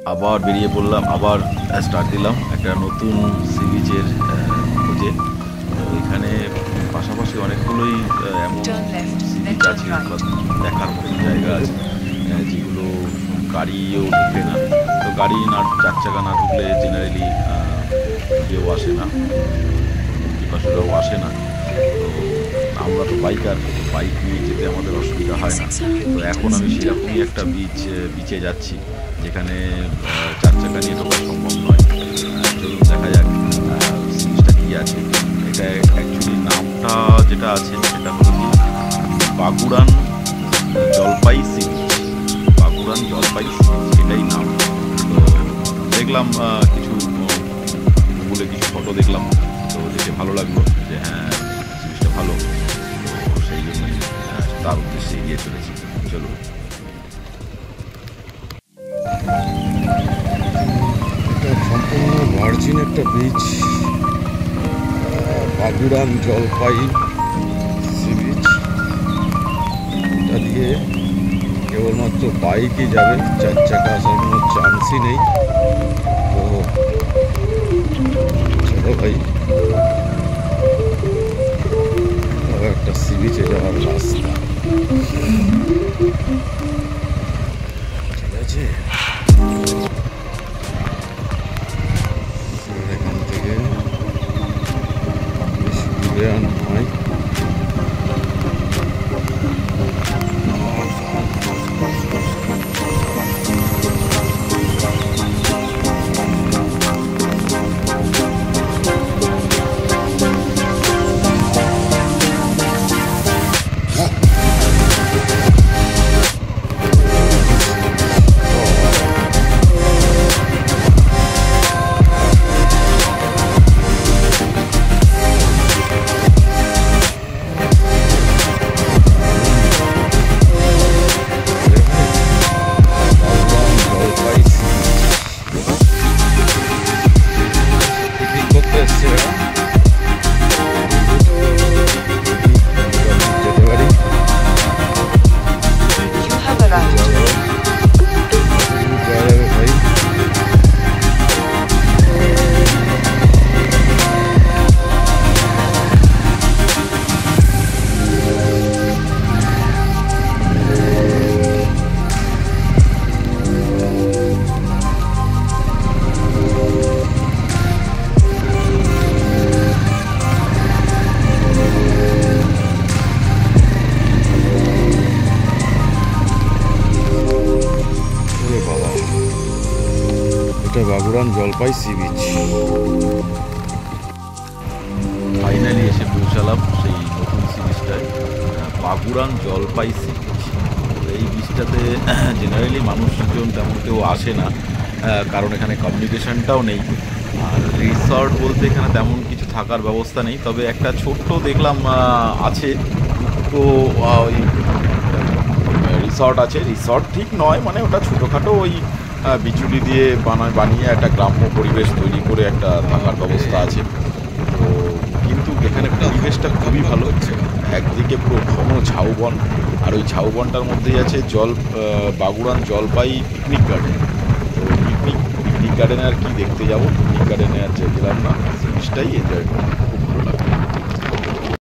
আবার বেরিয়ে পড়লাম, আবার স্টার্ট দিলাম একটা নতুন সি বিচের খোঁজে। তো এখানে পাশাপাশি অনেকগুলোই এমন সি বিচ আছে বা দেখার মতো জায়গা আছে যেগুলো গাড়িও ঢুকে না। তো গাড়ি না, চার চাকা না ঢুকলে জেনারেলি কেউ আসে না, পিপাসুরাও আসে না। তো আমরা তো বাইকার, তো বাইক নিয়ে যেতে আমাদের অসুবিধা হয় না। তো এখন আমি সেরকমই একটা বিচে যাচ্ছি যেখানে চার চাকা নিয়ে ঢোকা সম্ভব নয়। চলুন দেখা যাক জিনিসটা কী আছে। এটা অ্যাকচুয়ালি নামটা যেটা আছে সেটা হলো কি বাগুড়ান জলপাই সি বিচ। বাগুড়ান জলপাই সি বিচ এটাই নাম। তো দেখলাম কিছু গুগলে কিছু ফটো দেখলাম, তো দেখে ভালো লাগলো যে হ্যাঁ জিনিসটা ভালো। তো সেই জন্যই তার উদ্দেশ্যে এগিয়ে চলেছি। চলুন। এটা সম্পূর্ণ ভার্জিন একটা বিচ, বাগুড়ান জলপাই সি বিচ। এটা দিয়ে কেবলমাত্র বাইকই যাবে, চার চাকা আসার কোনো চান্সই নেই। তো চলো ভাই, একটা সি বিচে যাওয়ার রাস্তা ঠিক আছে। এখান থেকে বেশি দূরে আর নয়। এটা বাগুড়ান জলপাই সি বিচ। ফাইনালি এসে পৌঁছালাম সেই নতুন সি বিচটায়, বাগুড়ান জলপাই সি বিচ। এই বিচটাতে জেনারেলি মানুষজন তেমন কেউ আসে না, কারণ এখানে কমিউনিকেশনটাও নেই। আর রিসর্ট বলতে এখানে তেমন কিছু থাকার ব্যবস্থা নেই, তবে একটা ছোট্ট দেখলাম আছে। তো ওই রিসর্ট আছে, রিসর্ট ঠিক নয়, মানে ওটা ছোটোখাটো ওই বিচুলি দিয়ে বানিয়ে একটা গ্রাম্য পরিবেশ তৈরি করে একটা থাকার ব্যবস্থা আছে। তো কিন্তু এখানে পরিবেশটা খুবই ভালো হচ্ছে। একদিকে পুরো ঘন ঝাউবন, আর ওই ঝাউবনটার মধ্যেই আছে বাগুড়ান জলপাই পিকনিক গার্ডেন। তো পিকনিক গার্ডেনে আর কি দেখতে যাবো, পিকনিক গার্ডেনে আর গেলাম না, জিনিসটাই এনজয় করবো।